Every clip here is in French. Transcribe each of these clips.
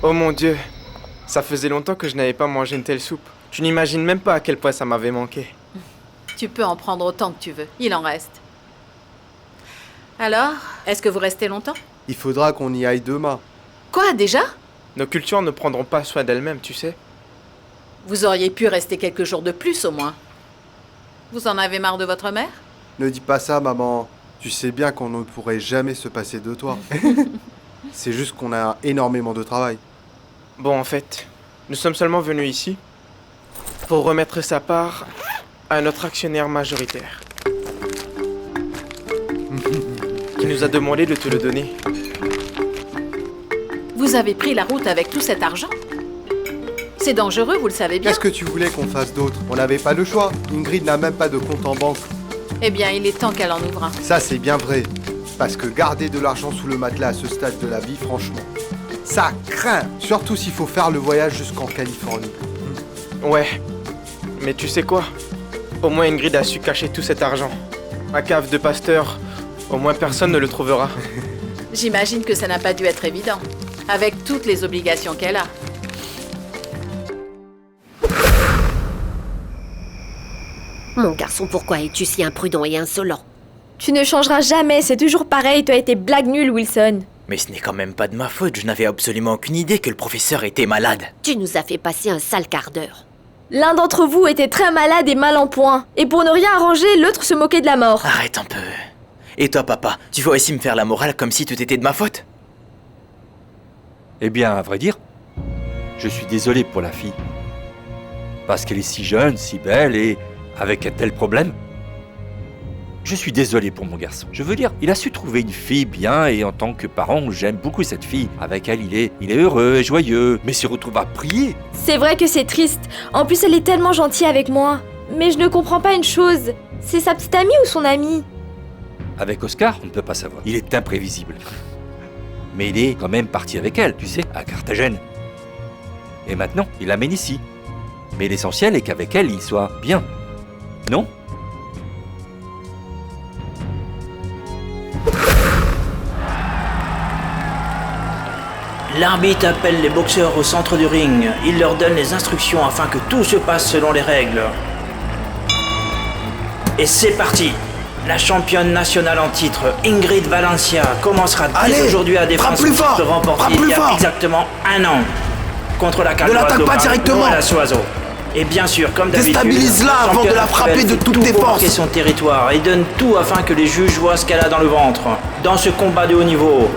Oh mon Dieu, ça faisait longtemps que je n'avais pas mangé une telle soupe. Tu n'imagines même pas à quel point ça m'avait manqué. Tu peux en prendre autant que tu veux, il en reste. Alors, est-ce que vous restez longtemps? Il faudra qu'on y aille demain. Quoi, déjà? Nos cultures ne prendront pas soin d'elles-mêmes, tu sais. Vous auriez pu rester quelques jours de plus, au moins. Vous en avez marre de votre mère? Ne dis pas ça, maman. Tu sais bien qu'on ne pourrait jamais se passer de toi. C'est juste qu'on a énormément de travail. Bon, en fait, nous sommes seulement venus ici pour remettre sa part à notre actionnaire majoritaire. Qui nous a demandé de te le donner. Vous avez pris la route avec tout cet argent? C'est dangereux, vous le savez bien. Qu'est-ce que tu voulais qu'on fasse d'autre? On n'avait pas le choix. Ingrid n'a même pas de compte en banque. Eh bien, il est temps qu'elle en ouvre un. Ça, c'est bien vrai. Parce que garder de l'argent sous le matelas à ce stade de la vie, franchement, ça craint. Surtout s'il faut faire le voyage jusqu'en Californie. Ouais, mais tu sais quoi? Au moins Ingrid a su cacher tout cet argent. Ma cave de pasteur, au moins personne ne le trouvera. J'imagine que ça n'a pas dû être évident, avec toutes les obligations qu'elle a. Mon garçon, pourquoi es-tu si imprudent et insolent? Tu ne changeras jamais, c'est toujours pareil, tu as été blague nulle, Wilson. Mais ce n'est quand même pas de ma faute, je n'avais absolument aucune idée que le professeur était malade. Tu nous as fait passer un sale quart d'heure. L'un d'entre vous était très malade et mal en point. Et pour ne rien arranger, l'autre se moquait de la mort. Arrête un peu. Et toi, papa, tu vas aussi me faire la morale comme si tout était de ma faute? Eh bien, à vrai dire, je suis désolé pour la fille. Parce qu'elle est si jeune, si belle et avec un tel problème. Je suis désolé pour mon garçon. Je veux dire, il a su trouver une fille bien et en tant que parent, j'aime beaucoup cette fille. Avec elle, il est heureux et joyeux, mais se retrouve à prier. C'est vrai que c'est triste. En plus, elle est tellement gentille avec moi. Mais je ne comprends pas une chose. C'est sa petite amie ou son amie? Avec Oscar, on ne peut pas savoir. Il est imprévisible. Mais il est quand même parti avec elle, tu sais, à Carthagène. Et maintenant, il l'amène ici. Mais l'essentiel est qu'avec elle, il soit bien. Non ? L'arbitre appelle les boxeurs au centre du ring. Il leur donne les instructions afin que tout se passe selon les règles. Et c'est parti! La championne nationale en titre, Ingrid Valencia, commencera dès aujourd'hui à défendre son titre remporté il y a exactement un an contre la Calvadoise de Soiseau. Et bien sûr, comme d'habitude, déstabilise-la avant de la frapper de toutes tes forces. Son territoire et donne tout afin que les juges voient ce qu'elle a dans le ventre. Dans ce combat de haut niveau,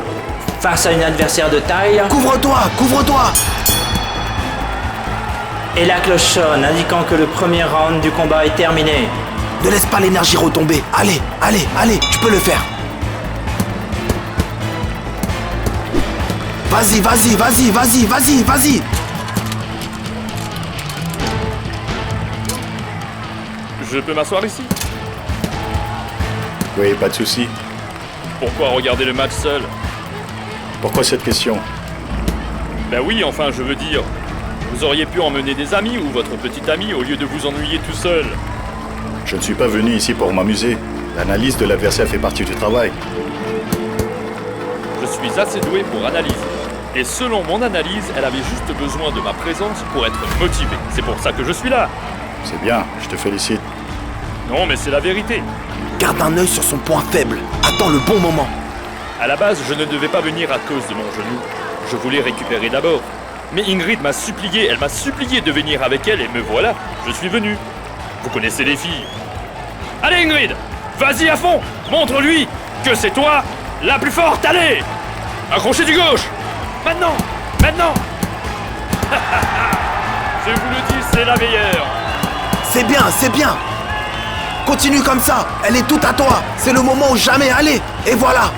face à une adversaire de taille... Couvre-toi, couvre-toi! Et la cloche sonne, indiquant que le premier round du combat est terminé. Ne laisse pas l'énergie retomber. Allez, allez, allez, tu peux le faire. Vas-y, vas-y, vas-y, vas-y, vas-y, vas-y. Je peux m'asseoir ici? Oui, pas de souci. Pourquoi regarder le match seul? Pourquoi cette question? Ben oui, enfin, je veux dire, vous auriez pu emmener des amis ou votre petite amie au lieu de vous ennuyer tout seul. Je ne suis pas venu ici pour m'amuser. L'analyse de l'adversaire fait partie du travail. Je suis assez doué pour analyser. Et selon mon analyse, elle avait juste besoin de ma présence pour être motivée. C'est pour ça que je suis là. C'est bien, je te félicite. Non, mais c'est la vérité. Garde un œil sur son point faible. Attends le bon moment. À la base, je ne devais pas venir à cause de mon genou. Je voulais récupérer d'abord. Mais Ingrid m'a supplié, elle m'a supplié de venir avec elle et me voilà, je suis venu. Vous connaissez les filles. Allez Ingrid, vas-y à fond, montre-lui que c'est toi la plus forte, allez! Un crochet du gauche! Maintenant! Maintenant! Je vous le dis, c'est la meilleure! C'est bien, c'est bien! Continue comme ça, elle est toute à toi, c'est le moment ou jamais, allez! Et voilà!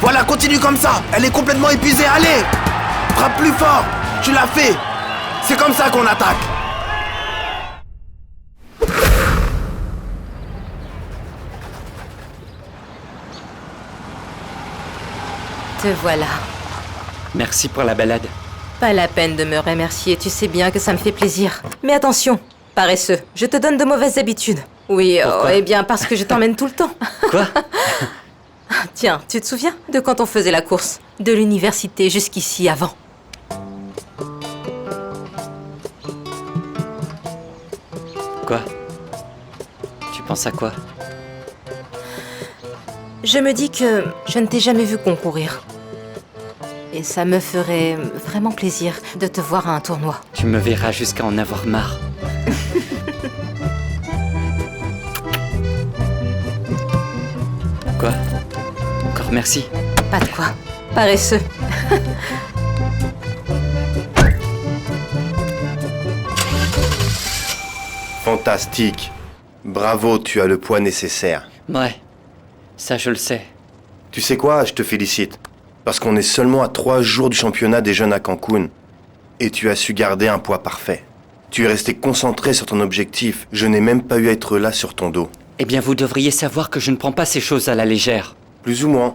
Voilà, continue comme ça, elle est complètement épuisée, allez! Frappe plus fort, tu l'as fait! C'est comme ça qu'on attaque! Te voilà. Merci pour la balade. Pas la peine de me remercier, tu sais bien que ça me fait plaisir. Mais attention, paresseux, je te donne de mauvaises habitudes. Oui, eh bien parce que je t'emmène tout le temps. Quoi? Tiens, tu te souviens de quand on faisait la course? De l'université jusqu'ici avant. penses à quoi? Je me dis que je ne t'ai jamais vu concourir. Et ça me ferait vraiment plaisir de te voir à un tournoi. Tu me verras jusqu'à en avoir marre. Quoi? Encore merci. Pas de quoi. Paresseux. Fantastique. Bravo, tu as le poids nécessaire. Ouais, ça je le sais. Tu sais quoi, je te félicite. Parce qu'on est seulement à 3 jours du championnat des jeunes à Cancun. Et tu as su garder un poids parfait. Tu es resté concentré sur ton objectif. Je n'ai même pas eu à être là sur ton dos. Eh bien, vous devriez savoir que je ne prends pas ces choses à la légère. Plus ou moins.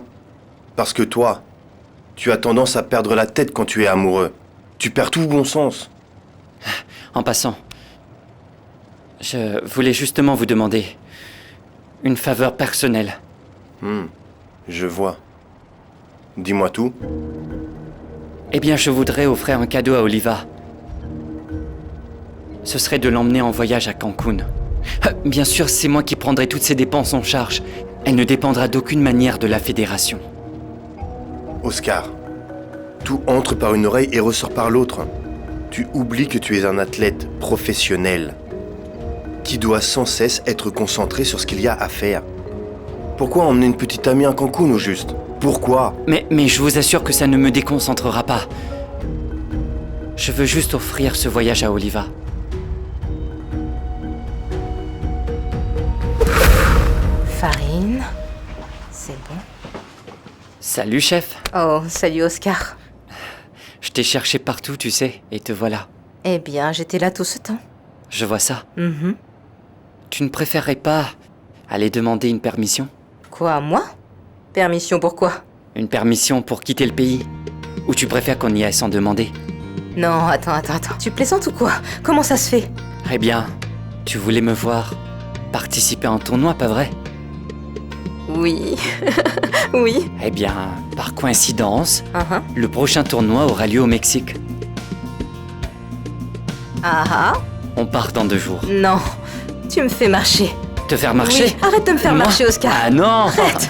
Parce que toi, tu as tendance à perdre la tête quand tu es amoureux. Tu perds tout bon sens. En passant, je voulais justement vous demander une faveur personnelle. Je vois. Dis-moi tout. Eh bien, je voudrais offrir un cadeau à Oliva. Ce serait de l'emmener en voyage à Cancun. Bien sûr, c'est moi qui prendrai toutes ces dépenses en charge. Elle ne dépendra d'aucune manière de la fédération. Oscar, tout entre par une oreille et ressort par l'autre. Tu oublies que tu es un athlète professionnel qui doit sans cesse être concentré sur ce qu'il y a à faire. Pourquoi emmener une petite amie à Cancun au juste? Pourquoi? Mais je vous assure que ça ne me déconcentrera pas. Je veux juste offrir ce voyage à Oliva. Farine. C'est bon. Salut, chef. Oh, salut Oscar. Je t'ai cherché partout, tu sais, et te voilà. Eh bien, j'étais là tout ce temps. Je vois ça. Mhm. Tu ne préférerais pas aller demander une permission? Quoi, moi? Permission pour quoi? Une permission pour quitter le pays? Ou tu préfères qu'on y aille sans demander? Non, attends. Tu plaisantes ou quoi? Comment ça se fait? Eh bien, tu voulais me voir participer à un tournoi, pas vrai? Oui. Oui. Eh bien, par coïncidence, le prochain tournoi aura lieu au Mexique. Ah. On part dans 2 jours. Non, tu me fais marcher. Te faire marcher? Oui, arrête de me faire Moi? marcher, Oscar. Ah non! Arrête.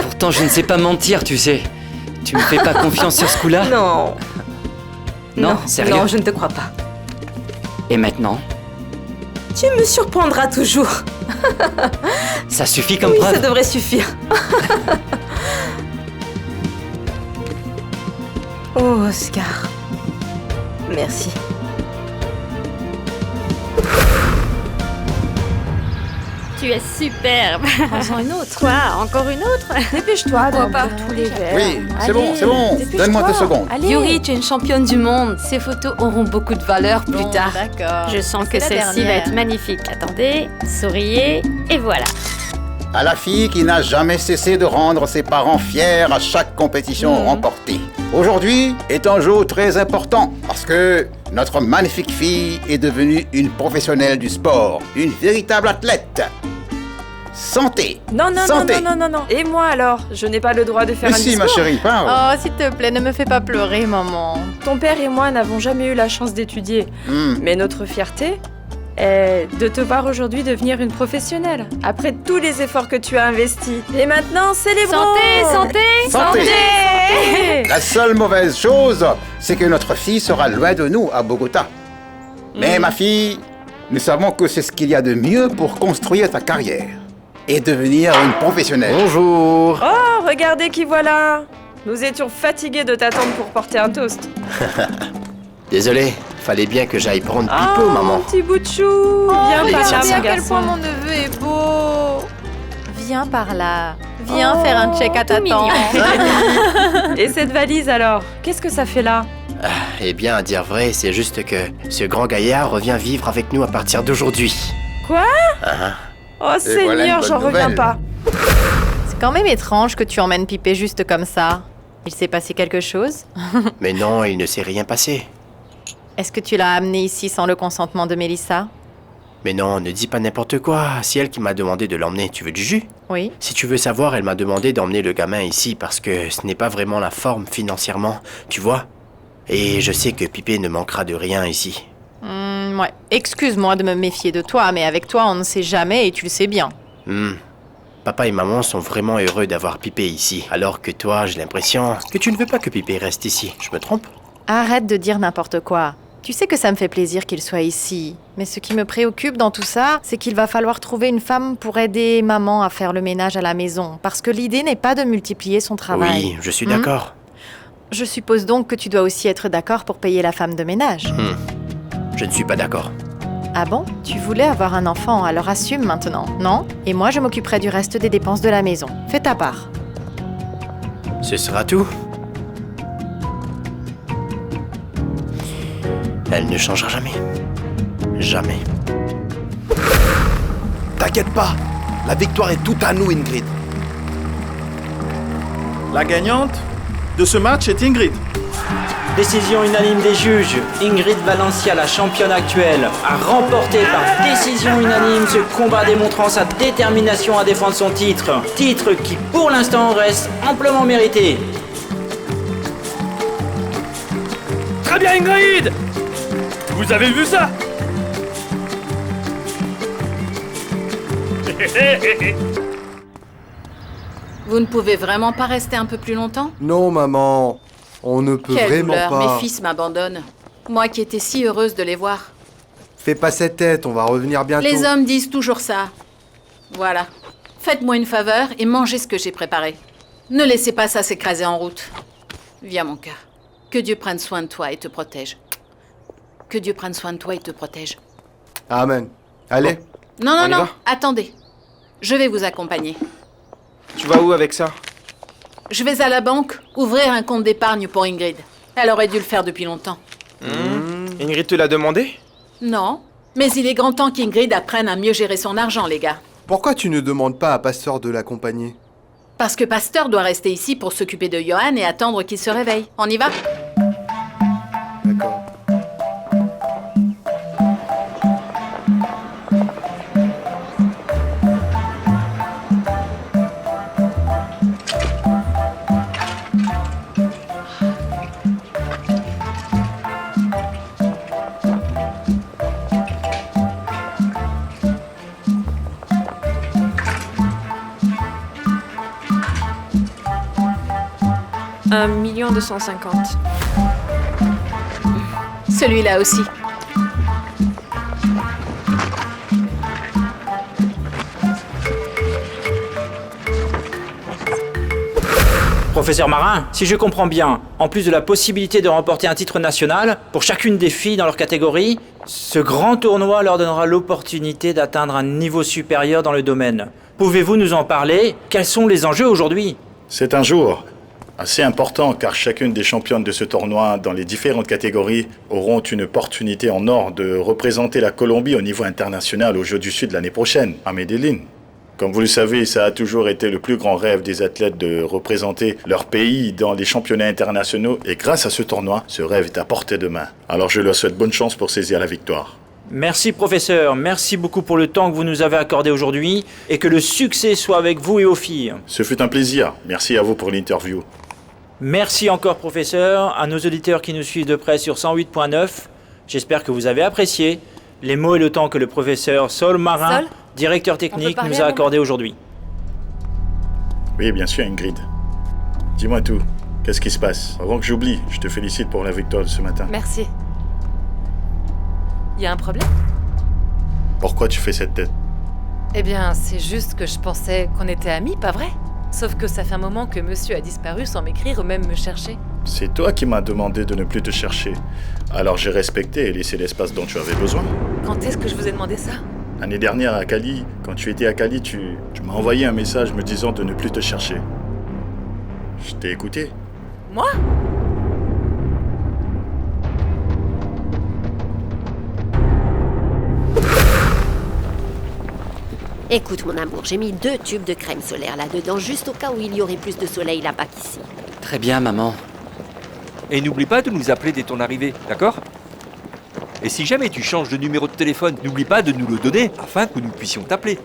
Pourtant, je ne sais pas mentir, tu sais. Tu me fais pas confiance sur ce coup-là? Non. Non, sérieux? Non, je ne te crois pas. Et maintenant? Tu me surprendras toujours. Ça suffit comme oui, preuve? Ça devrait suffire. Oh, Oscar. Merci. Tu es superbe. Prends-en une autre. Quoi? Encore une autre? Dépêche-toi de pas remplir tous les verres. Oui, c'est bon. Donne-moi 2 secondes. Yuri, tu es une championne du monde. Ces photos auront beaucoup de valeur plus tard. D'accord. Je sens que celle-ci va être magnifique. Attendez, souriez, et voilà. À la fille qui n'a jamais cessé de rendre ses parents fiers à chaque compétition remportée. Aujourd'hui est un jour très important parce que notre magnifique fille est devenue une professionnelle du sport, une véritable athlète. Santé! Non. Et moi alors? Je n'ai pas le droit de faire un discours. Mais si, ma chérie, parle. Oh, s'il te plaît, ne me fais pas pleurer, maman. Ton père et moi n'avons jamais eu la chance d'étudier. Mais notre fierté est de te voir aujourd'hui devenir une professionnelle. Après tous les efforts que tu as investis. Et maintenant, célébrons! Santé! La seule mauvaise chose, c'est que notre fille sera loin de nous à Bogota. Mais ma fille, nous savons que c'est ce qu'il y a de mieux pour construire ta carrière et devenir une professionnelle. Bonjour. Oh, regardez qui voilà! Nous étions fatigués de t'attendre pour porter un toast. Désolé, fallait bien que j'aille prendre Pipo, maman. Mon petit bout de chou! Viens par là, mon à quel garçon. point mon neveu est beau. Viens par là. Viens faire un check à ta tante. Et cette valise alors? Qu'est-ce que ça fait là? Eh bien, à dire vrai, c'est juste que ce grand gaillard revient vivre avec nous à partir d'aujourd'hui. Quoi? Oh Seigneur, j'en reviens pas. C'est quand même étrange que tu emmènes Pipé juste comme ça. Il s'est passé quelque chose? Mais non, il ne s'est rien passé. Est-ce que tu l'as amené ici sans le consentement de Mélissa? Mais non, ne dis pas n'importe quoi. C'est elle qui m'a demandé de l'emmener. Tu veux du jus? Oui. Si tu veux savoir, elle m'a demandé d'emmener le gamin ici parce que ce n'est pas vraiment la forme financièrement, tu vois? Et je sais que Pipé ne manquera de rien ici. Ouais. Excuse-moi de me méfier de toi, mais avec toi, on ne sait jamais et tu le sais bien. Papa et maman sont vraiment heureux d'avoir Pipé ici. Alors que toi, j'ai l'impression que tu ne veux pas que Pipé reste ici. Je me trompe? Arrête de dire n'importe quoi. Tu sais que ça me fait plaisir qu'il soit ici. Mais ce qui me préoccupe dans tout ça, c'est qu'il va falloir trouver une femme pour aider maman à faire le ménage à la maison. Parce que l'idée n'est pas de multiplier son travail. Oui, je suis d'accord. Je suppose donc que tu dois aussi être d'accord pour payer la femme de ménage. Je ne suis pas d'accord. Ah bon? Tu voulais avoir un enfant, alors assume maintenant, non? Et moi, je m'occuperai du reste des dépenses de la maison. Fais ta part. Ce sera tout. Elle ne changera jamais. Jamais. T'inquiète pas, la victoire est toute à nous, Ingrid. La gagnante de ce match est Ingrid. Décision unanime des juges. Ingrid Valencia, la championne actuelle, a remporté par décision unanime ce combat démontrant sa détermination à défendre son titre. Titre qui, pour l'instant, reste amplement mérité. Très bien, Ingrid! Vous avez vu ça? Vous ne pouvez vraiment pas rester un peu plus longtemps? Non, maman. On ne peut Quelle vraiment douleur, pas. mes fils m'abandonnent. Moi qui étais si heureuse de les voir. Fais pas cette tête, on va revenir bientôt. Les hommes disent toujours ça. Voilà. Faites-moi une faveur et mangez ce que j'ai préparé. Ne laissez pas ça s'écraser en route. Viens, mon cœur. Que Dieu prenne soin de toi et te protège. Que Dieu prenne soin de toi et te protège. Amen. Allez. Non, non, On y non, va? attendez. Je vais vous accompagner. Tu vas où avec ça? Je vais à la banque ouvrir un compte d'épargne pour Ingrid. Elle aurait dû le faire depuis longtemps. Ingrid te l'a demandé? Non, mais il est grand temps qu'Ingrid apprenne à mieux gérer son argent, les gars. Pourquoi tu ne demandes pas à Pasteur de l'accompagner? Parce que Pasteur doit rester ici pour s'occuper de Johan et attendre qu'il se réveille. On y va? D'accord. « 1 250 000. Celui-là aussi. Professeur Marin, si je comprends bien, en plus de la possibilité de remporter un titre national, pour chacune des filles dans leur catégorie, ce grand tournoi leur donnera l'opportunité d'atteindre un niveau supérieur dans le domaine. Pouvez-vous nous en parler? Quels sont les enjeux aujourd'hui? C'est un jour assez important car chacune des championnes de ce tournoi dans les différentes catégories auront une opportunité en or de représenter la Colombie au niveau international aux Jeux du Sud l'année prochaine, à Medellín. Comme vous le savez, ça a toujours été le plus grand rêve des athlètes de représenter leur pays dans les championnats internationaux et grâce à ce tournoi, ce rêve est à portée de main. Alors je leur souhaite bonne chance pour saisir la victoire. Merci professeur, merci beaucoup pour le temps que vous nous avez accordé aujourd'hui et que le succès soit avec vous et vos filles. Ce fut un plaisir, merci à vous pour l'interview. Merci encore professeur, à nos auditeurs qui nous suivent de près sur 108.9. J'espère que vous avez apprécié les mots et le temps que le professeur Saul Marin, Sol, directeur technique, parler nous a avant? accordé aujourd'hui. Oui, bien sûr Ingrid. Dis-moi tout, qu'est-ce qui se passe? Avant que j'oublie, je te félicite pour la victoire de ce matin. Merci. Y a un problème? Pourquoi tu fais cette tête? Eh bien, c'est juste que je pensais qu'on était amis, pas vrai? Sauf que ça fait un moment que monsieur a disparu sans m'écrire ou même me chercher. C'est toi qui m'as demandé de ne plus te chercher. Alors j'ai respecté et laissé l'espace dont tu avais besoin. Quand est-ce que je vous ai demandé ça? L'année dernière à Cali, quand tu étais à Cali, tu m'as envoyé un message me disant de ne plus te chercher. Je t'ai écouté. Moi? Écoute, mon amour, j'ai mis 2 tubes de crème solaire là-dedans, juste au cas où il y aurait plus de soleil là-bas qu'ici. Très bien, maman. Et n'oublie pas de nous appeler dès ton arrivée, d'accord? Et si jamais tu changes de numéro de téléphone, n'oublie pas de nous le donner afin que nous puissions t'appeler.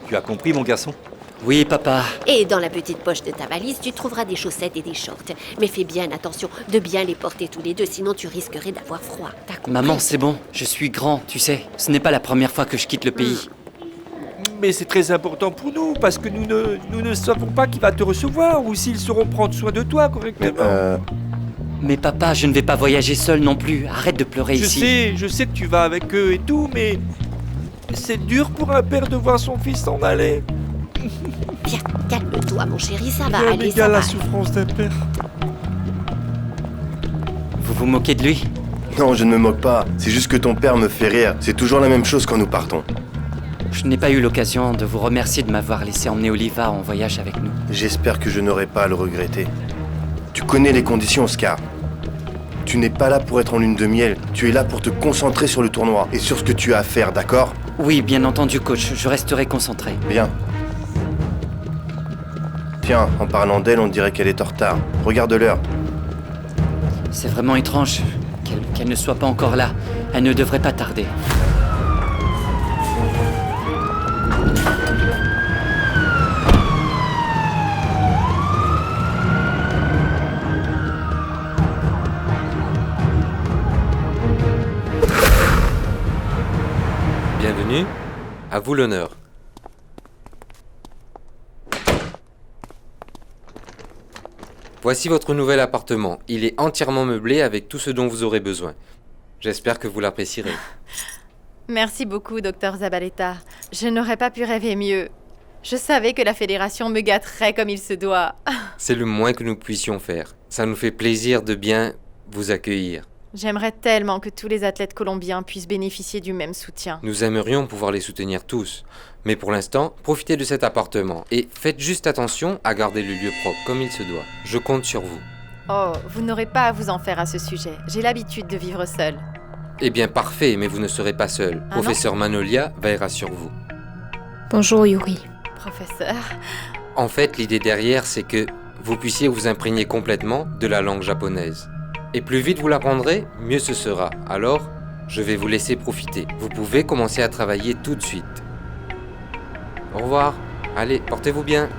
Tu as compris, mon garçon? Oui, papa. Et dans la petite poche de ta valise, tu trouveras des chaussettes et des shorts. Mais fais bien attention de bien les porter tous les deux, sinon tu risquerais d'avoir froid. T'as compris? Maman, c'est bon, je suis grand, tu sais. Ce n'est pas la première fois que je quitte le pays. mais c'est très important pour nous, parce que nous ne savons pas qui va te recevoir, ou s'ils sauront prendre soin de toi correctement. Mais papa, je ne vais pas voyager seul non plus. Arrête de pleurer ici. Je sais que tu vas avec eux et tout, mais c'est dur pour un père de voir son fils s'en aller. Bien, calme-toi, mon chéri, ça va Rien aller, ça n'égale va. la souffrance d'un père. Vous vous moquez de lui? Non, je ne me moque pas. C'est juste que ton père me fait rire. C'est toujours la même chose quand nous partons. Je n'ai pas eu l'occasion de vous remercier de m'avoir laissé emmener Oliva en voyage avec nous. J'espère que je n'aurai pas à le regretter. Tu connais les conditions, Oscar. Tu n'es pas là pour être en lune de miel. Tu es là pour te concentrer sur le tournoi et sur ce que tu as à faire, d'accord? Oui, bien entendu, coach. Je resterai concentré. Bien. Tiens, en parlant d'elle, on dirait qu'elle est en retard. Regarde l'heure. C'est vraiment étrange qu'elle ne soit pas encore là. Elle ne devrait pas tarder. Bienvenue, à vous l'honneur. Voici votre nouvel appartement. Il est entièrement meublé avec tout ce dont vous aurez besoin. J'espère que vous l'apprécierez. Merci beaucoup, Dr Zabaleta. Je n'aurais pas pu rêver mieux. Je savais que la fédération me gâterait comme il se doit. C'est le moins que nous puissions faire. Ça nous fait plaisir de bien vous accueillir. J'aimerais tellement que tous les athlètes colombiens puissent bénéficier du même soutien. Nous aimerions pouvoir les soutenir tous. Mais pour l'instant, profitez de cet appartement et faites juste attention à garder le lieu propre comme il se doit. Je compte sur vous. Oh, vous n'aurez pas à vous en faire à ce sujet. J'ai l'habitude de vivre seule. Eh bien parfait, mais vous ne serez pas seul. Ah Professeur Manolia veillera sur vous. Bonjour Yuri. Professeur. En fait, l'idée derrière, c'est que vous puissiez vous imprégner complètement de la langue japonaise. Et plus vite vous l'apprendrez, mieux ce sera. Alors, je vais vous laisser profiter. Vous pouvez commencer à travailler tout de suite. Au revoir. Allez, portez-vous bien.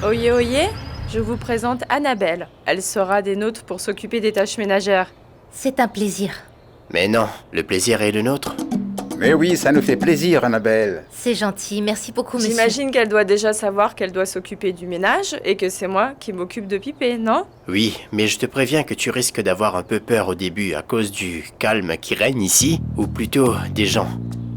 Oyez, oyez, je vous présente Annabelle. Elle sera des nôtres pour s'occuper des tâches ménagères. C'est un plaisir. Mais non, le plaisir est le nôtre. Mais oui, ça nous fait plaisir, Annabelle. C'est gentil, merci beaucoup, monsieur. J'imagine qu'elle doit déjà savoir qu'elle doit s'occuper du ménage et que c'est moi qui m'occupe de Pipé, non? Oui, mais je te préviens que tu risques d'avoir un peu peur au début à cause du calme qui règne ici, ou plutôt des gens.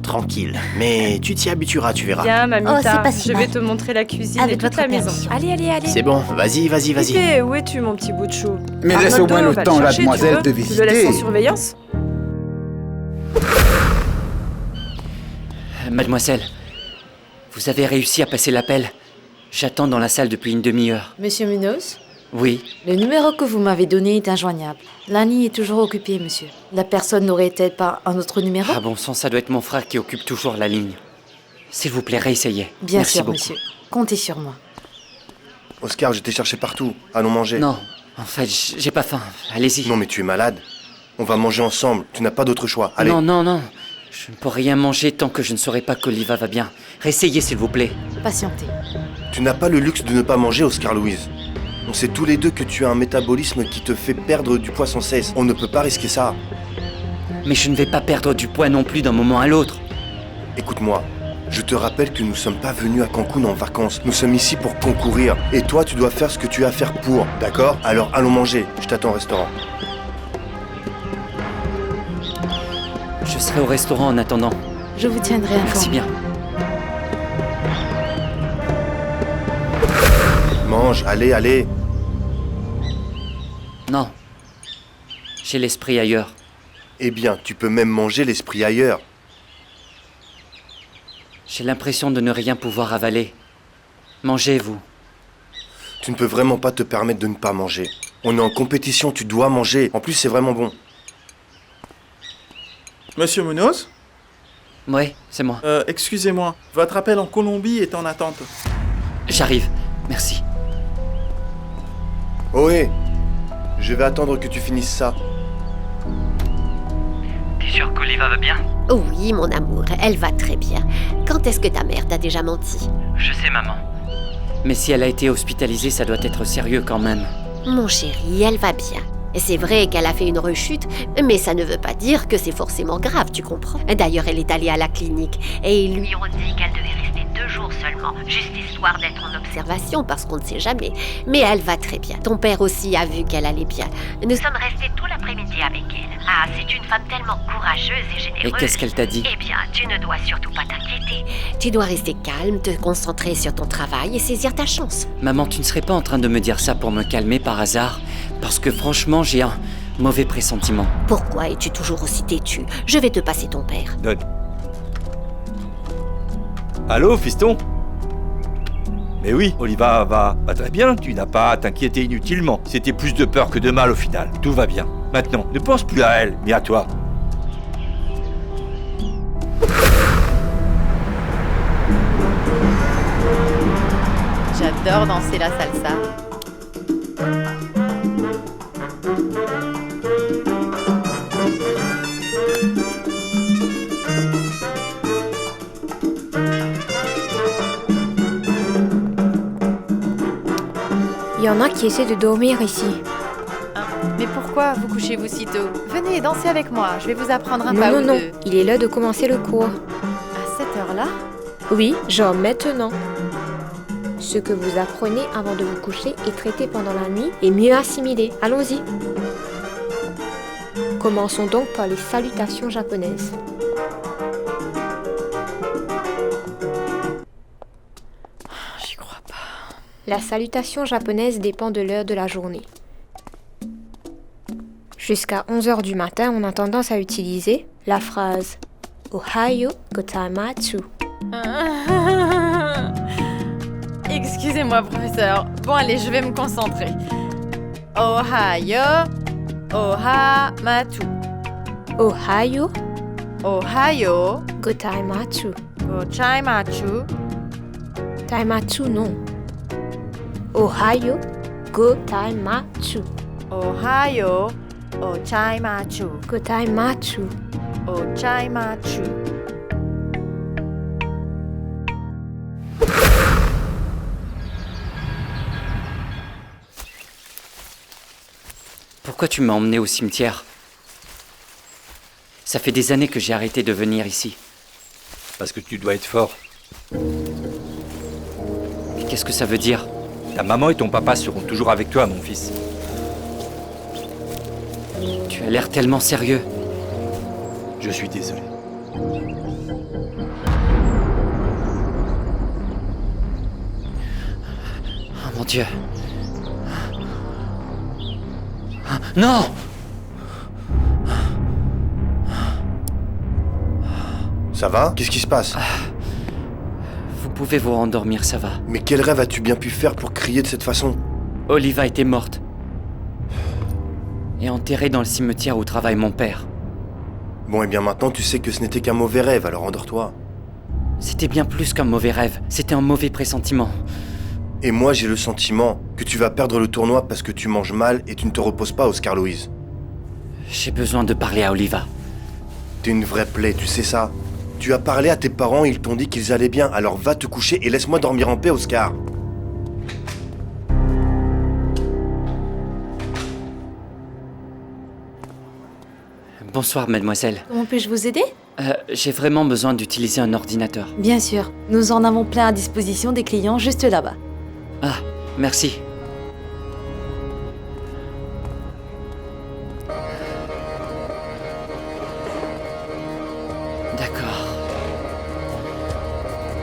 Tranquille, mais tu t'y habitueras, tu verras. Viens, Mamita, Oh, c'est pas si je mal. vais te montrer la cuisine Avec et toute votre la maison. permission. Allez, allez, allez. C'est bon, vas-y. Pipé, où es-tu, mon petit bout de chou? Mais laisse au Arnoldo moins le va temps, chercher, mademoiselle, tu veux? de Tu le laisses visiter. en surveillance? Mademoiselle, vous avez réussi à passer l'appel. J'attends dans la salle depuis une demi-heure. Monsieur Munoz, Oui, le numéro que vous m'avez donné est injoignable. La ligne est toujours occupée, monsieur. La personne n'aurait-elle pas un autre numéro? ah bon sang, ça doit être mon frère qui occupe toujours la ligne. S'il vous plaît, réessayez. Bien Merci sûr, beaucoup. monsieur. Comptez sur moi. Oscar, je t'ai cherché partout. Allons manger. Non, en fait, j'ai pas faim. Allez-y. Non, mais tu es malade. On va manger ensemble. Tu n'as pas d'autre choix. Allez. Non, non, non. Je ne pourrai rien manger tant que je ne saurai pas qu'Oliva va bien. Réessayez, s'il vous plaît. Patientez. Tu n'as pas le luxe de ne pas manger, Oscar Louise. On sait tous les deux que tu as un métabolisme qui te fait perdre du poids sans cesse. On ne peut pas risquer ça. Mais je ne vais pas perdre du poids non plus d'un moment à l'autre. Écoute-moi, je te rappelle que nous sommes pas venus à Cancun en vacances. Nous sommes ici pour concourir. Et toi, tu dois faire ce que tu as à faire pour, d'accord? Alors allons manger. Je t'attends au restaurant. Je serai au restaurant en attendant. Je vous tiendrai informé. Merci bien. Mange, allez, allez. Non. J'ai l'esprit ailleurs. Eh bien, tu peux même manger l'esprit ailleurs. J'ai l'impression de ne rien pouvoir avaler. Mangez, vous. Tu ne peux vraiment pas te permettre de ne pas manger. On est en compétition, tu dois manger. En plus, c'est vraiment bon. Monsieur Munoz? Oui, c'est moi. Excusez-moi, votre appel en Colombie est en attente. J'arrive. Merci. Ohé, je vais attendre que tu finisses ça. T'es sûr qu'Oliva va bien? Oh oui, mon amour, elle va très bien. Quand est-ce que ta mère t'a déjà menti? Je sais, maman. Mais si elle a été hospitalisée, ça doit être sérieux quand même. Mon chéri, elle va bien. Et c'est vrai qu'elle a fait une rechute, mais ça ne veut pas dire que c'est forcément grave, tu comprends? D'ailleurs, elle est allée à la clinique et ils lui ont dit qu'elle devait rester 2 jours seulement, juste histoire d'être en observation parce qu'on ne sait jamais. Mais elle va très bien. Ton père aussi a vu qu'elle allait bien. Nous sommes restés tout l'après-midi avec elle. Ah, c'est une femme tellement courageuse et généreuse. Et qu'est-ce qu'elle t'a dit? Eh bien, tu ne dois surtout pas t'inquiéter. Tu dois rester calme, te concentrer sur ton travail et saisir ta chance. Maman, tu ne serais pas en train de me dire ça pour me calmer par hasard? Parce que franchement, j'ai un mauvais pressentiment. Pourquoi es-tu toujours aussi têtu? Je vais te passer ton père. Donne. Allô, fiston? Mais oui, Oliva va très bien, tu n'as pas à t'inquiéter inutilement. C'était plus de peur que de mal au final. Tout va bien. Maintenant, ne pense plus à elle, mais à toi. J'adore danser la salsa. Il y en a qui essaient de dormir ici. Mais pourquoi vous couchez-vous si tôt? Venez, dansez avec moi, je vais vous apprendre un Non, pas non, ou non, deux. il est l'heure de commencer le cours. À cette heure-là? Oui, genre maintenant. Ce que vous apprenez avant de vous coucher et traité pendant la nuit est mieux assimilé. Allons-y. Commençons donc par les salutations japonaises. J'y crois pas. La salutation japonaise dépend de l'heure de la journée. Jusqu'à 11h du matin, on a tendance à utiliser la phrase Ohayo gozaimasu. Excusez-moi, professeur. Bon, allez, je vais me concentrer. Ohayo, ohamatu. Ohayo, Ohayo, gozaimasu. gozaimasu. Taimatsu non. Ohayo, gozaimasu. Ohayo, ochaimasu. Gozaimasu. Ochaimasu. Pourquoi tu m'as emmené au cimetière? Ça fait des années que j'ai arrêté de venir ici. Parce que tu dois être fort. Mais qu'est-ce que ça veut dire? Ta maman et ton papa seront toujours avec toi, mon fils. Tu as l'air tellement sérieux. Je suis désolé. Oh mon Dieu. Non! Ça va? Qu'est-ce qui se passe? Vous pouvez vous rendormir, ça va. Mais quel rêve as-tu bien pu faire pour crier de cette façon? Oliva était morte. Et enterrée dans le cimetière où travaille mon père. Bon, et bien maintenant tu sais que ce n'était qu'un mauvais rêve, alors endors-toi. C'était bien plus qu'un mauvais rêve. C'était un mauvais pressentiment. Et moi j'ai le sentiment que tu vas perdre le tournoi parce que tu manges mal et tu ne te reposes pas, Oscar Louise. J'ai besoin de parler à Oliva. T'es une vraie plaie, tu sais ça. Tu as parlé à tes parents, ils t'ont dit qu'ils allaient bien, alors va te coucher et laisse-moi dormir en paix, Oscar. Bonsoir, mademoiselle. Comment puis-je vous aider? J'ai vraiment besoin d'utiliser un ordinateur. Bien sûr, nous en avons plein à disposition des clients juste là-bas. Ah, merci. D'accord.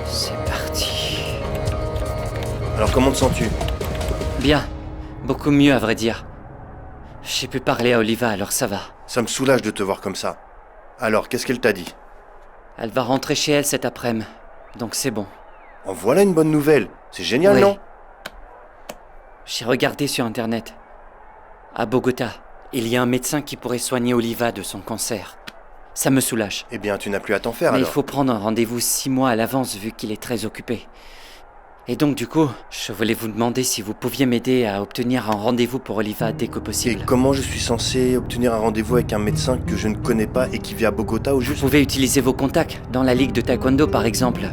C'est parti. Alors comment te sens-tu? Bien. Beaucoup mieux, à vrai dire. J'ai pu parler à Oliva, alors ça va. Ça me soulage de te voir comme ça. Alors, qu'est-ce qu'elle t'a dit? Elle va rentrer chez elle cet après-midi, donc c'est bon. En voilà une bonne nouvelle. C'est génial, Oui. non? J'ai regardé sur Internet. À Bogota, il y a un médecin qui pourrait soigner Oliva de son cancer. Ça me soulage. Eh bien, tu n'as plus à t'en faire, Mais alors. il faut prendre un rendez-vous 6 mois à l'avance vu qu'il est très occupé. Et donc du coup, je voulais vous demander si vous pouviez m'aider à obtenir un rendez-vous pour Oliva dès que possible. Et comment je suis censé obtenir un rendez-vous avec un médecin que je ne connais pas et qui vit à Bogota au juste? Vous pouvez utiliser vos contacts, dans la ligue de taekwondo par exemple.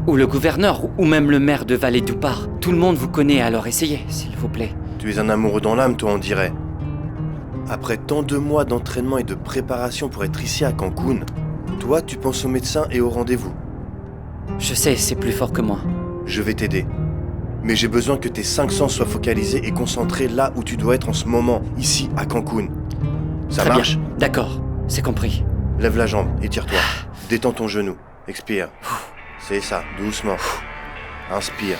Ou le gouverneur, ou même le maire de Vallée-Dupar. Tout le monde vous connaît, alors essayez, s'il vous plaît. Tu es un amoureux dans l'âme, toi, on dirait. Après tant de mois d'entraînement et de préparation pour être ici à Cancun, toi, tu penses au médecin et au rendez-vous. Je sais, c'est plus fort que moi. Je vais t'aider. Mais j'ai besoin que tes 5 sens soient focalisés et concentrés là où tu dois être en ce moment, ici, à Cancun. Ça Très marche? bien. D'accord, c'est compris. Lève la jambe, étire-toi. Détends ton genou. Expire. C'est ça, doucement. Inspire.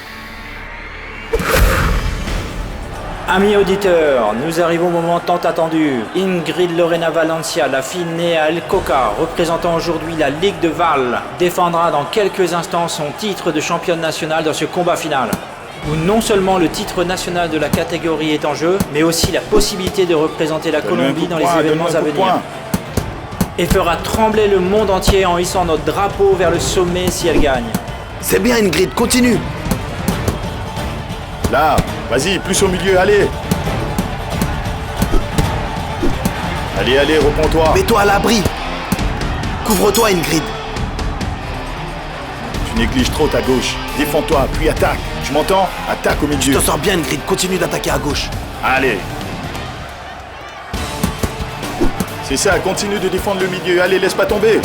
Amis auditeurs, nous arrivons au moment tant attendu. Ingrid Lorena Valencia, la fille née à El Coca, représentant aujourd'hui la Ligue de Val, défendra dans quelques instants son titre de championne nationale dans ce combat final, où non seulement le titre national de la catégorie est en jeu, mais aussi la possibilité de représenter la Colombie dans les événements à venir. Et fera trembler le monde entier en hissant notre drapeau vers le sommet si elle gagne. C'est bien Ingrid, continue. Là, vas-y, plus au milieu, allez. Allez, reprends-toi. Mets-toi à l'abri. Couvre-toi Ingrid. Tu négliges trop ta gauche. Défends-toi, puis attaque. Tu m'entends? Attaque au milieu. Tu t'en sors bien Ingrid, continue d'attaquer à gauche. Allez. C'est ça, continue de défendre le milieu. Allez, laisse pas tomber.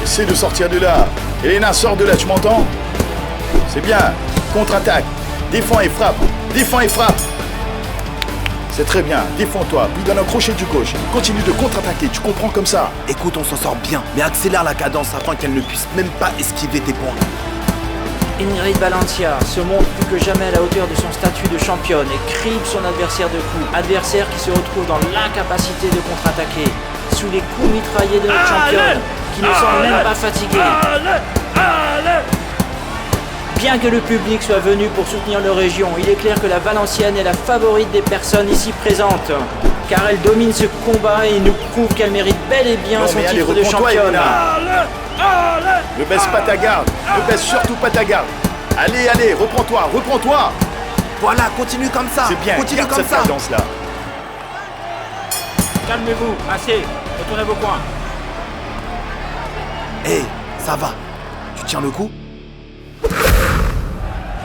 Essaie de sortir de là. Elena, sors de là, tu m'entends? C'est bien. Contre-attaque. Défends et frappe. Défends et frappe. C'est très bien. Défends-toi, puis donne un crochet du gauche. Continue de contre-attaquer, tu comprends comme ça? Écoute, on s'en sort bien, mais accélère la cadence afin qu'elle ne puisse même pas esquiver tes points. Ingrid Valencia se montre plus que jamais à la hauteur de son statut de championne et crible son adversaire de coups. Adversaire qui se retrouve dans l'incapacité de contre-attaquer, sous les coups mitraillés de notre championne, qui ne semble même pas fatiguée. Bien que le public soit venu pour soutenir leur région, il est clair que la Valencienne est la favorite des personnes ici présentes. Car elle domine ce combat et nous prouve qu'elle mérite bel et bien son titre de championne. Ne baisse pas ta garde. Ne baisse surtout pas ta garde. Allez, reprends-toi. Voilà, continue comme ça. C'est bien, continue garde comme cette ça. cadence-là. Calmez-vous, assez. Retournez vos coins. Hé, ça va. Tu tiens le coup?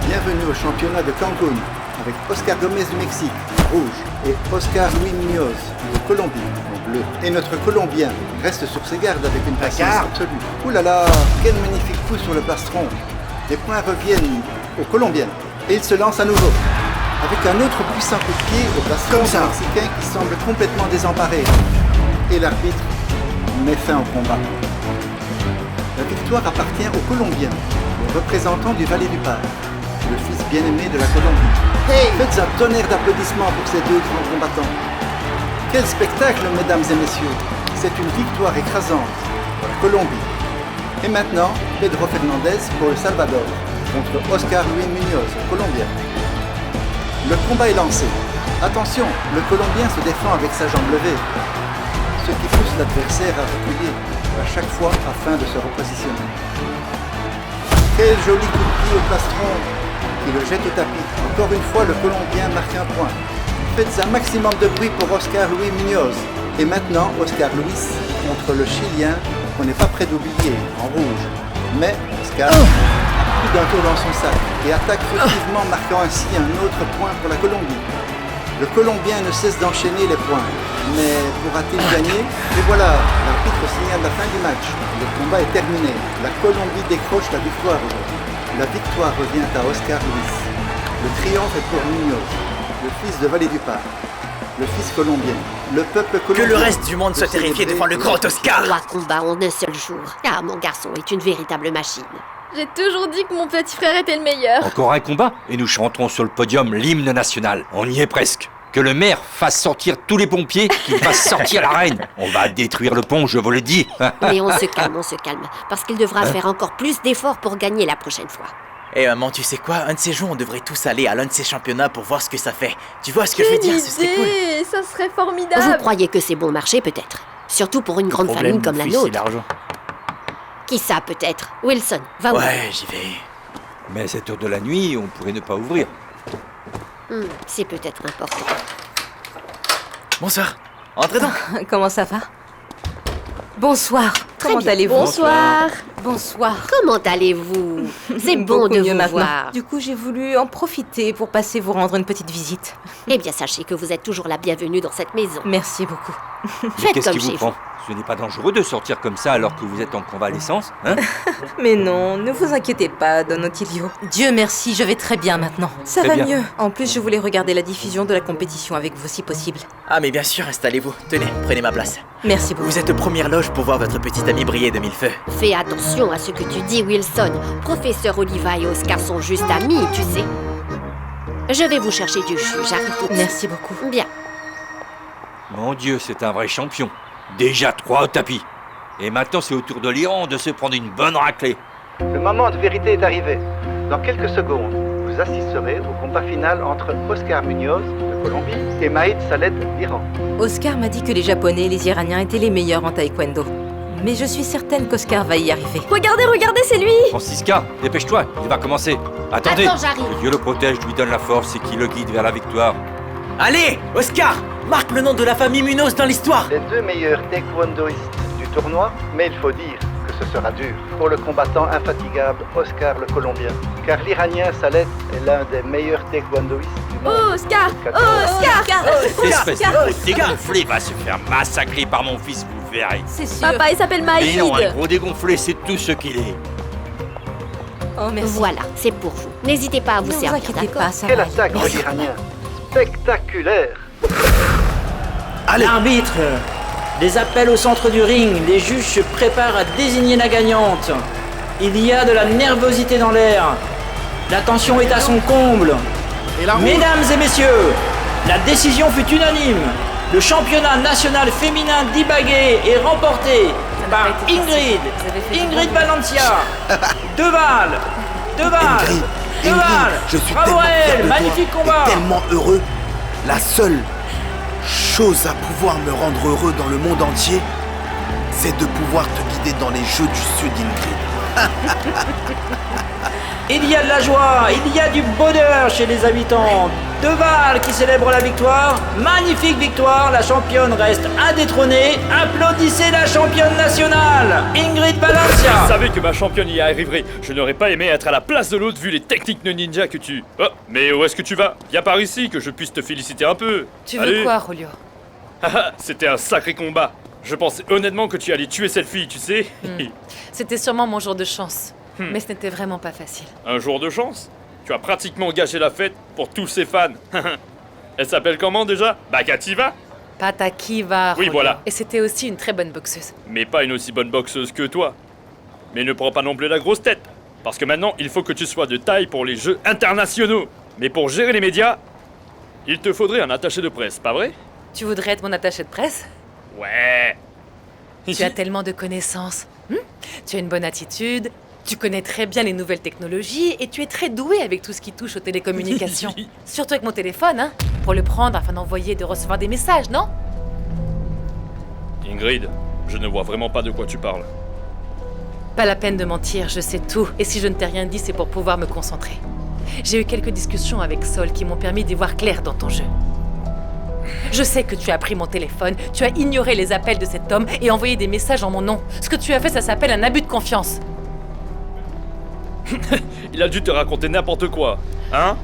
Bienvenue au championnat de Cancun avec Oscar Gomez du Mexique, en rouge, et Oscar Luis Munoz de Colombie, en bleu. Et notre Colombien reste sur ses gardes avec une patience absolue. Ouh là là, quel magnifique coup sur le plastron. Les points reviennent aux Colombiens et il se lance à nouveau. Avec un autre puissant coup de pied au plastron mexicain qui semble complètement désemparé. Et l'arbitre met fin au combat. La victoire appartient aux Colombiens, les représentants du Valle du Par, le fils bien-aimé de la Colombie. Faites un tonnerre d'applaudissements pour ces deux grands combattants. Quel spectacle, mesdames et messieurs. C'est une victoire écrasante pour la Colombie. Et maintenant, Pedro Fernandez pour le Salvador, contre Oscar Luis Munoz, colombien. Le combat est lancé. Attention, le Colombien se défend avec sa jambe levée, ce qui pousse l'adversaire à reculer à chaque fois afin de se repositionner. Quel joli coup de pied au plastron qui le jette au tapis. Encore une fois, le Colombien marque un point. Faites un maximum de bruit pour Oscar Luis Munoz. Et maintenant, Oscar Luis contre le Chilien qu'on n'est pas prêt d'oublier, en rouge. Mais Oscar a plus d'un tour dans son sac et attaque furtivement, marquant ainsi un autre point pour la Colombie. Le Colombien ne cesse d'enchaîner les points. Mais pourra-t-il gagner? Et voilà, l'arbitre signale la fin du match. Le combat est terminé. La Colombie décroche la victoire aujourd'hui. La victoire revient à Oscar Luis. Le triomphe est pour Munoz, le fils de Valle du Par, le fils colombien. Le peuple colombien... Que le reste du monde soit terrifié devant le grand Oscar. 3 combats en un seul jour. Ah, mon garçon est une véritable machine. J'ai toujours dit que mon petit frère était le meilleur. Encore un combat et nous chanterons sur le podium l'hymne national. On y est presque. Que le maire fasse sortir tous les pompiers, qu'il fasse sortir la reine. On va détruire le pont, je vous le dis. Mais on se calme, parce qu'il devra faire encore plus d'efforts pour gagner la prochaine fois. Eh maman, tu sais quoi? Un de ces jours, on devrait tous aller à l'un de ces championnats pour voir ce que ça fait. Tu vois ce que je veux dire? Ce serait cool. Ça serait formidable. Vous croyez que c'est bon marché, peut-être? Surtout pour une grande famille comme la nôtre. Qui ça, peut-être? Wilson, va ouvrir. Ouais, j'y vais. Mais à cette heure de la nuit, on pourrait ne pas ouvrir. C'est peut-être important. Bonsoir. Entrez donc. Comment ça va? Bonsoir. Comment bien. allez-vous? Bonsoir. Bonsoir. Comment allez-vous? C'est bon Beaucoup de mieux vous maintenant. voir. Du coup, j'ai voulu en profiter pour passer vous rendre une petite visite. Eh bien, sachez que vous êtes toujours la bienvenue dans cette maison. Merci beaucoup. Mais Faites qu'est-ce comme qui vous chez prend? Ce n'est pas dangereux de sortir comme ça alors que vous êtes en convalescence, hein? Mais non, ne vous inquiétez pas, Don Ottilio. Dieu merci, je vais très bien maintenant. Ça Très va bien. mieux. En plus, je voulais regarder la diffusion de la compétition avec vous si possible. Ah mais bien sûr, installez-vous. Tenez, prenez ma place. Merci beaucoup. Vous êtes aux premières loges pour voir votre petite amie briller de mille feux. Fais attention à ce que tu dis, Wilson. Professeur Oliva et Oscar sont juste amis, tu sais. Je vais vous chercher du jus, j'arrive tout de suite. Merci beaucoup. Bien. Mon Dieu, c'est un vrai champion. Déjà 3 au tapis. Et maintenant, c'est au tour de l'Iran de se prendre une bonne raclée. Le moment de vérité est arrivé. Dans quelques secondes, vous assisterez au combat final entre Oscar Munoz de Colombie et Maïd Saled d'Iran. Oscar m'a dit que les Japonais et les Iraniens étaient les meilleurs en taekwondo. Mais je suis certaine qu'Oscar va y arriver. Regardez, c'est lui. Francisca, dépêche-toi, il va commencer. Attendez, Attends, j'arrive. que Dieu le protège, lui donne la force et qui le guide vers la victoire. Allez, Oscar, marque le nom de la famille Munoz dans l'histoire. Les 2 meilleurs taekwondoïstes du tournoi, mais il faut dire que ce sera dur pour le combattant infatigable Oscar le Colombien. Car l'Iranien Saled est l'un des meilleurs taekwondoïstes du monde. Oscar, Espèce de dégonflé va se faire massacrer par mon fils, vous verrez. C'est sûr. Papa, il s'appelle Mais non, un Maïd. gros dégonflé, c'est tout ce qu'il est. Oh, merci. Voilà, c'est pour vous. N'hésitez pas à vous Ne vous servir, inquiétez d'accord? pas, ça Quelle va. attaque de l'Iranien! Spectaculaire! Allez, L'arbitre les appelle au centre du ring. Les juges se préparent à désigner la gagnante. Il y a de la nervosité dans l'air. La tension est à son comble. Mesdames et messieurs, la décision fut unanime. Le championnat national féminin d'Ibagué est remporté par Ingrid Valencia. Deval, je suis bravo tellement à fier elle, de magnifique toi combat. et tellement heureux. La seule chose à pouvoir me rendre heureux dans le monde entier, c'est de pouvoir te guider dans les jeux du Sud, Ingrid. Il y a de la joie, il y a du bonheur chez les habitants. Deval qui célèbre la victoire. Magnifique victoire, la championne reste indétrônée. Applaudissez la championne nationale, Ingrid Valencia. Je savais que ma championne y arriverait. Je n'aurais pas aimé être à la place de l'autre vu les techniques de ninja que tu... Oh, mais où est-ce que tu vas? Viens par ici, que je puisse te féliciter un peu. Tu veux Allez. quoi, Julio? Haha, c'était un sacré combat. Je pensais honnêtement que tu allais tuer cette fille, tu sais. C'était sûrement mon jour de chance. Hmm. Mais ce n'était vraiment pas facile. Un jour de chance? Tu as pratiquement gâché la fête pour tous ses fans. Elle s'appelle comment déjà? Bakativa? Patakiva. Oui, Julio. voilà. Et c'était aussi une très bonne boxeuse. Mais pas une aussi bonne boxeuse que toi. Mais ne prends pas non plus la grosse tête. Parce que maintenant, il faut que tu sois de taille pour les jeux internationaux. Mais pour gérer les médias, il te faudrait un attaché de presse, pas vrai? Tu voudrais être mon attaché de presse? Ouais. Tu as tellement de connaissances. Tu as une bonne attitude. Tu connais très bien les nouvelles technologies et tu es très doué avec tout ce qui touche aux télécommunications. Surtout avec mon téléphone, hein, pour le prendre afin d'envoyer et de recevoir des messages, non? Ingrid, je ne vois vraiment pas de quoi tu parles. Pas la peine de mentir, je sais tout. Et si je ne t'ai rien dit, c'est pour pouvoir me concentrer. J'ai eu quelques discussions avec Sol qui m'ont permis d'y voir clair dans ton jeu. Je sais que tu as pris mon téléphone, tu as ignoré les appels de cet homme et envoyé des messages en mon nom. Ce que tu as fait, ça s'appelle un abus de confiance. Il a dû te raconter n'importe quoi, hein?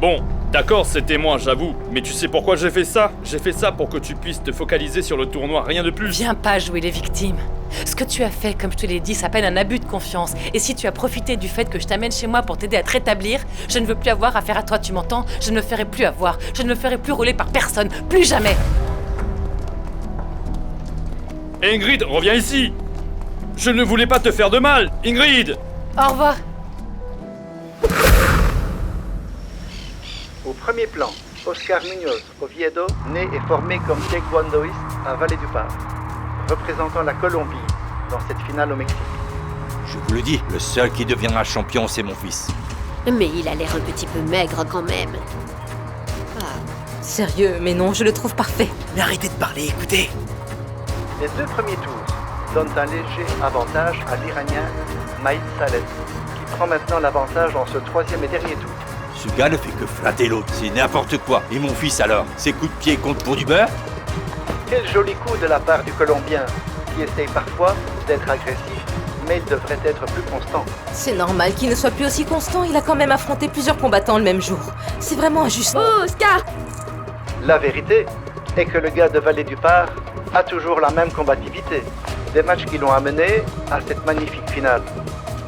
Bon, d'accord, c'était moi, j'avoue. Mais tu sais pourquoi j'ai fait ça? J'ai fait ça pour que tu puisses te focaliser sur le tournoi, rien de plus. Viens pas jouer les victimes. Ce que tu as fait, comme je te l'ai dit, s'appelle un abus de confiance. Et si tu as profité du fait que je t'amène chez moi pour t'aider à te rétablir, je ne veux plus avoir affaire à toi, tu m'entends? Je ne me ferai plus avoir. Je ne me ferai plus rouler par personne. Plus jamais. Ingrid, reviens ici! Je ne voulais pas te faire de mal, Ingrid! Au revoir. Au premier plan, Oscar Munoz Oviedo, né et formé comme taekwondoïste à Vallée-du-Parc, représentant la Colombie dans cette finale au Mexique. Je vous le dis, le seul qui deviendra champion, c'est mon fils. Mais il a l'air un petit peu maigre quand même. Sérieux, mais non, je le trouve parfait. Mais arrêtez de parler, écoutez. Les 2 premiers tours donnent un léger avantage à l'Iranien Maïd Saled, qui prend maintenant l'avantage dans ce 3e et dernier tour. Ce gars ne fait que flatter l'autre, c'est n'importe quoi. Et mon fils alors? Ses coups de pied comptent pour du beurre? Quel joli coup de la part du Colombien, qui essaye parfois d'être agressif, mais il devrait être plus constant. C'est normal qu'il ne soit plus aussi constant, il a quand même affronté plusieurs combattants le même jour. C'est vraiment injuste. Oh, Oscar! La vérité est que le gars de Vallée du Phare a toujours la même combativité. Des matchs qui l'ont amené à cette magnifique finale.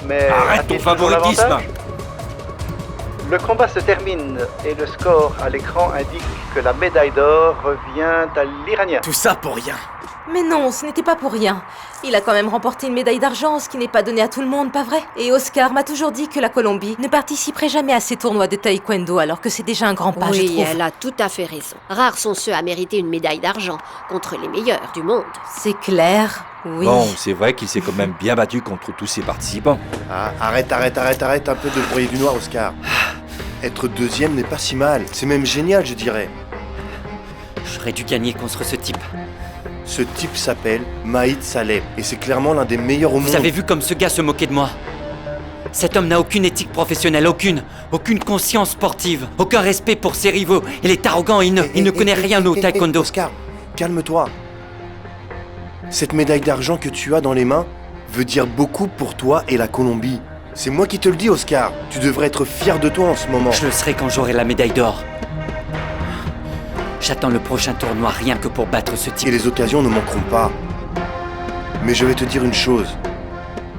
Mais arrête ton favoritisme! Le combat se termine et le score à l'écran indique que la médaille d'or revient à l'Iranien. Tout ça pour rien. Mais non, ce n'était pas pour rien. Il a quand même remporté une médaille d'argent, ce qui n'est pas donné à tout le monde, pas vrai? Et Oscar m'a toujours dit que la Colombie ne participerait jamais à ces tournois de taekwondo, alors que c'est déjà un grand pas, je trouve. Oui, elle a tout à fait raison. Rares sont ceux à mériter une médaille d'argent contre les meilleurs du monde. C'est clair, oui. Bon, c'est vrai qu'il s'est quand même bien battu contre tous ses participants. Ah, arrête un peu de broyer du noir, Oscar. Être deuxième n'est pas si mal, c'est même génial, je dirais. J'aurais dû gagner contre ce type. Ce type s'appelle Maïd Saleh, et c'est clairement l'un des meilleurs au monde. Vous avez vu comme ce gars se moquait de moi? Cet homme n'a aucune éthique professionnelle, aucune conscience sportive, aucun respect pour ses rivaux. Il est arrogant, il ne connaît rien au taekwondo. Oscar, calme-toi. Cette médaille d'argent que tu as dans les mains veut dire beaucoup pour toi et la Colombie. C'est moi qui te le dis, Oscar. Tu devrais être fier de toi en ce moment. Je le serai quand j'aurai la médaille d'or. J'attends le prochain tournoi rien que pour battre ce type. Et les occasions ne manqueront pas. Mais je vais te dire une chose.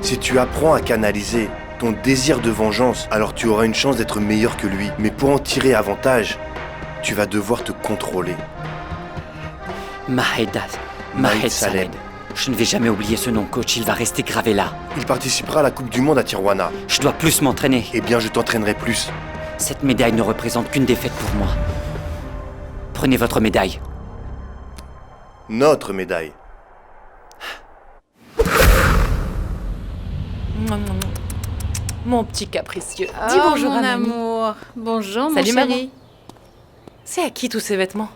Si tu apprends à canaliser ton désir de vengeance, alors tu auras une chance d'être meilleur que lui. Mais pour en tirer avantage, tu vas devoir te contrôler. Maïd Saleh. Je ne vais jamais oublier ce nom, coach. Il va rester gravé là. Il participera à la Coupe du Monde à Tijuana. Je dois plus m'entraîner. Eh bien, je t'entraînerai plus. Cette médaille ne représente qu'une défaite pour moi. Prenez votre médaille. Notre médaille. Mon petit capricieux. Dis bonjour, mon amour. Bonjour, mon Salut, chéri. maman. C'est à qui tous ces vêtements?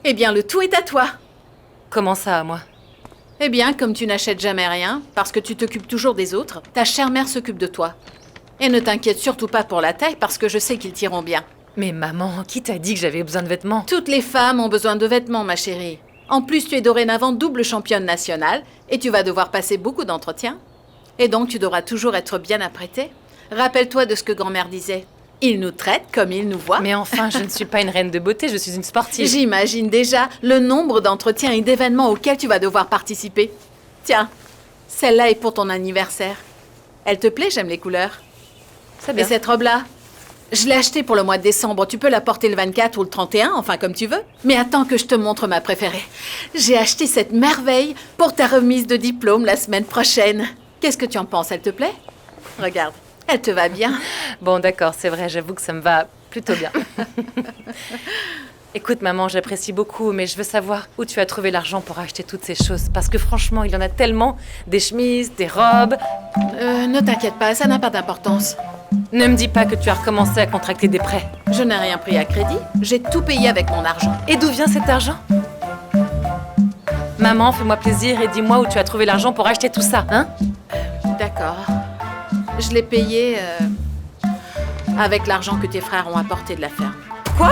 Eh bien, le tout est à toi. Comment ça, à moi? Eh bien, comme tu n'achètes jamais rien, parce que tu t'occupes toujours des autres, ta chère mère s'occupe de toi. Et ne t'inquiète surtout pas pour la taille, parce que je sais qu'ils t'iront bien. Mais maman, qui t'a dit que j'avais besoin de vêtements? Toutes les femmes ont besoin de vêtements, ma chérie. En plus, tu es dorénavant double championne nationale, et tu vas devoir passer beaucoup d'entretiens. Et donc, tu devras toujours être bien apprêtée. Rappelle-toi de ce que grand-mère disait. Il nous traite comme il nous voit. Mais enfin, je ne suis pas une reine de beauté, je suis une sportive. J'imagine déjà le nombre d'entretiens et d'événements auxquels tu vas devoir participer. Tiens, celle-là est pour ton anniversaire. Elle te plaît, j'aime les couleurs. C'est bien. Et cette robe-là, je l'ai achetée pour le mois de décembre. Tu peux la porter le 24 ou le 31, enfin comme tu veux. Mais attends que je te montre ma préférée. J'ai acheté cette merveille pour ta remise de diplôme la semaine prochaine. Qu'est-ce que tu en penses? Elle te plaît? Regarde. Elle te va bien. Bon, d'accord, c'est vrai, j'avoue que ça me va plutôt bien. Écoute, maman, j'apprécie beaucoup, mais je veux savoir où tu as trouvé l'argent pour acheter toutes ces choses. Parce que franchement, il y en a tellement. Des chemises, des robes. Ne t'inquiète pas, ça n'a pas d'importance. Ne me dis pas que tu as recommencé à contracter des prêts. Je n'ai rien pris à crédit. J'ai tout payé avec mon argent. Et d'où vient cet argent? Maman, fais-moi plaisir et dis-moi où tu as trouvé l'argent pour acheter tout ça, hein? D'accord. Je l'ai payé avec l'argent que tes frères ont apporté de la ferme. Quoi?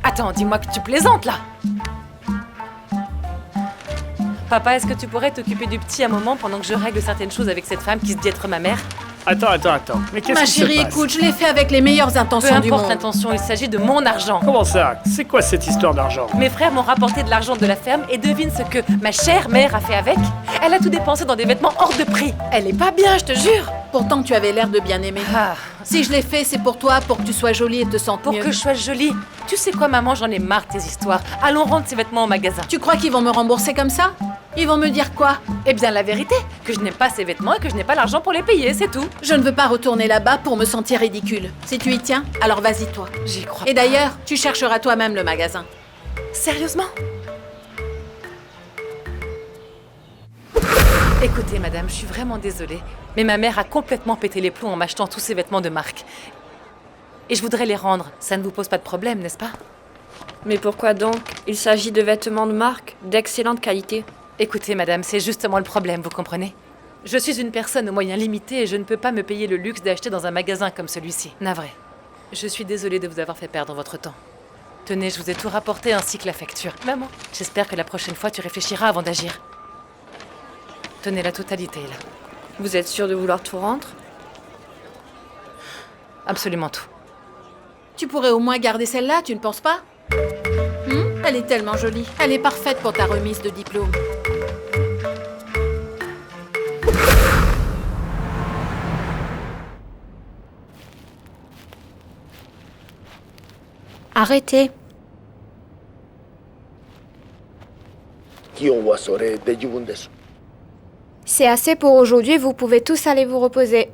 Attends, dis-moi que tu plaisantes, là. Papa, est-ce que tu pourrais t'occuper du petit un moment pendant que je règle certaines choses avec cette femme qui se dit être ma mère? Attends. Mais qu'est-ce Ma qui se chérie, passe? écoute, je l'ai fait avec les meilleures intentions du Peu monde. importe l'intention, il s'agit de mon argent. Comment ça? C'est quoi cette histoire d'argent? Mes frères m'ont rapporté de l'argent de la ferme et devine ce que ma chère mère a fait avec? Elle a tout dépensé dans des vêtements hors de prix. Elle est pas bien, je te jure. Pourtant, tu avais l'air de bien aimer. Si je l'ai fait, c'est pour toi, pour que tu sois jolie et te sentes mieux. Pour que je sois jolie? Tu sais quoi, maman, j'en ai marre de tes histoires. Allons rendre ces vêtements au magasin. Tu crois qu'ils vont me rembourser comme ça? Ils vont me dire quoi? Eh bien, la vérité, que je n'aime pas ces vêtements et que je n'ai pas l'argent pour les payer, c'est tout. Je ne veux pas retourner là-bas pour me sentir ridicule. Si tu y tiens, alors vas-y toi. J'y crois. Et d'ailleurs, tu chercheras toi-même le magasin. Sérieusement? Écoutez, madame, je suis vraiment désolée, mais ma mère a complètement pété les plombs en m'achetant tous ces vêtements de marque. Et je voudrais les rendre. Ça ne vous pose pas de problème, n'est-ce pas? Mais pourquoi donc? Il s'agit de vêtements de marque, d'excellente qualité. Écoutez, madame, c'est justement le problème, vous comprenez? Je suis une personne aux moyens limités et je ne peux pas me payer le luxe d'acheter dans un magasin comme celui-ci. Navré. Je suis désolée de vous avoir fait perdre votre temps. Tenez, je vous ai tout rapporté ainsi que la facture. Maman, j'espère que la prochaine fois tu réfléchiras avant d'agir. Tenez la totalité, là. Vous êtes sûr de vouloir tout rendre? Absolument tout. Tu pourrais au moins garder celle-là, tu ne penses pas? Elle est tellement jolie. Elle est parfaite pour ta remise de diplôme. Arrêtez. C'est assez pour aujourd'hui, vous pouvez tous aller vous reposer.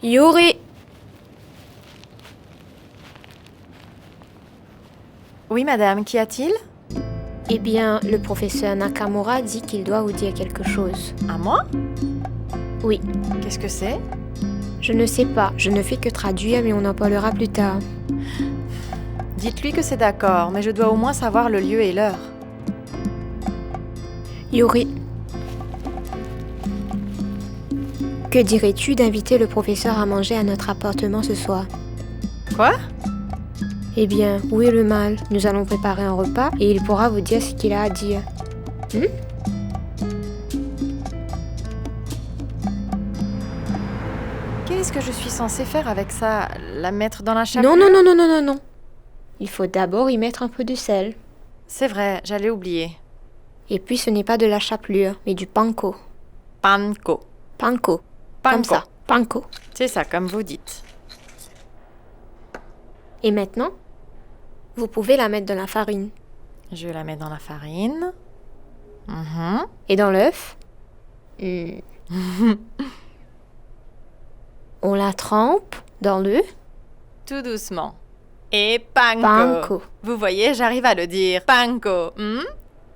Yuri. Oui, madame, qu'y a-t-il? Eh bien, le professeur Nakamura dit qu'il doit vous dire quelque chose. À moi? Oui. Qu'est-ce que c'est? Je ne sais pas, je ne fais que traduire, mais on en parlera plus tard. Dites-lui que c'est d'accord, mais je dois au moins savoir le lieu et l'heure. Yuri. Que dirais-tu d'inviter le professeur à manger à notre appartement ce soir? Quoi? Eh bien, où est le mal? Nous allons préparer un repas et il pourra vous dire ce qu'il a à dire. Qu'est-ce que je suis censée faire avec ça? La mettre dans la chapelure? Non. Il faut d'abord y mettre un peu de sel. C'est vrai, j'allais oublier. Et puis ce n'est pas de la chapelure, mais du panko. Panko. Panko. Comme ça, panko. C'est ça, comme vous dites. Et maintenant, vous pouvez la mettre dans la farine. Je la mets dans la farine. Et dans l'œuf. On la trempe dans le... Tout doucement. Et panko. Panko. Vous voyez, j'arrive à le dire. Panko.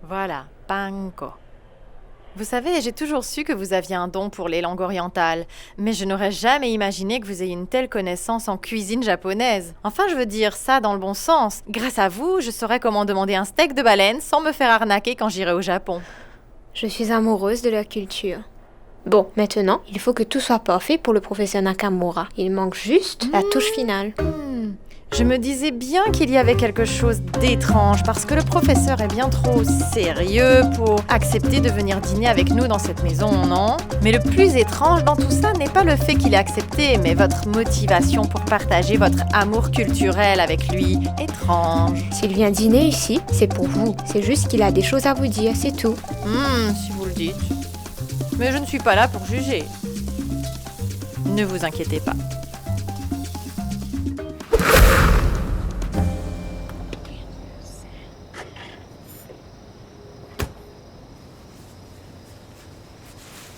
Voilà, panko. Vous savez, j'ai toujours su que vous aviez un don pour les langues orientales, mais je n'aurais jamais imaginé que vous ayez une telle connaissance en cuisine japonaise. Enfin, je veux dire ça dans le bon sens. Grâce à vous, je saurais comment demander un steak de baleine sans me faire arnaquer quand j'irai au Japon. Je suis amoureuse de leur culture. Bon, maintenant, il faut que tout soit parfait pour le professeur Nakamura. Il manque juste la touche finale. Je me disais bien qu'il y avait quelque chose d'étrange parce que le professeur est bien trop sérieux pour accepter de venir dîner avec nous dans cette maison, non? Mais le plus étrange dans tout ça n'est pas le fait qu'il ait accepté, mais votre motivation pour partager votre amour culturel avec lui. Étrange. S'il vient dîner ici, c'est pour vous. C'est juste qu'il a des choses à vous dire, c'est tout. Si vous le dites. Mais je ne suis pas là pour juger. Ne vous inquiétez pas.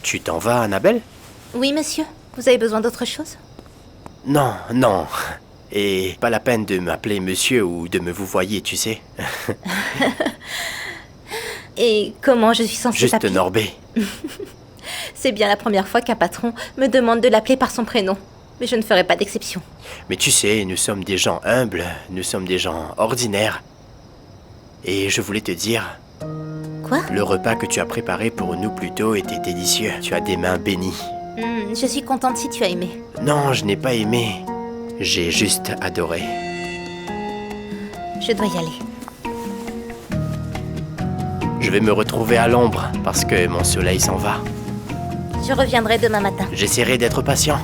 Tu t'en vas, Annabelle? Oui, monsieur. Vous avez besoin d'autre chose? Non. Et pas la peine de m'appeler monsieur ou de me vouvoyer, tu sais. Et comment je suis censée Juste t'appeler? Norbé. C'est bien la première fois qu'un patron me demande de l'appeler par son prénom. Mais je ne ferai pas d'exception. Mais tu sais, nous sommes des gens humbles, nous sommes des gens ordinaires. Et je voulais te dire... Quoi? Le repas que tu as préparé pour nous plus tôt était délicieux. Tu as des mains bénies. Je suis contente si tu as aimé. Non, je n'ai pas aimé. J'ai juste adoré. Je dois y aller. Je vais me retrouver à l'ombre parce que mon soleil s'en va. Je reviendrai demain matin. J'essaierai d'être patient.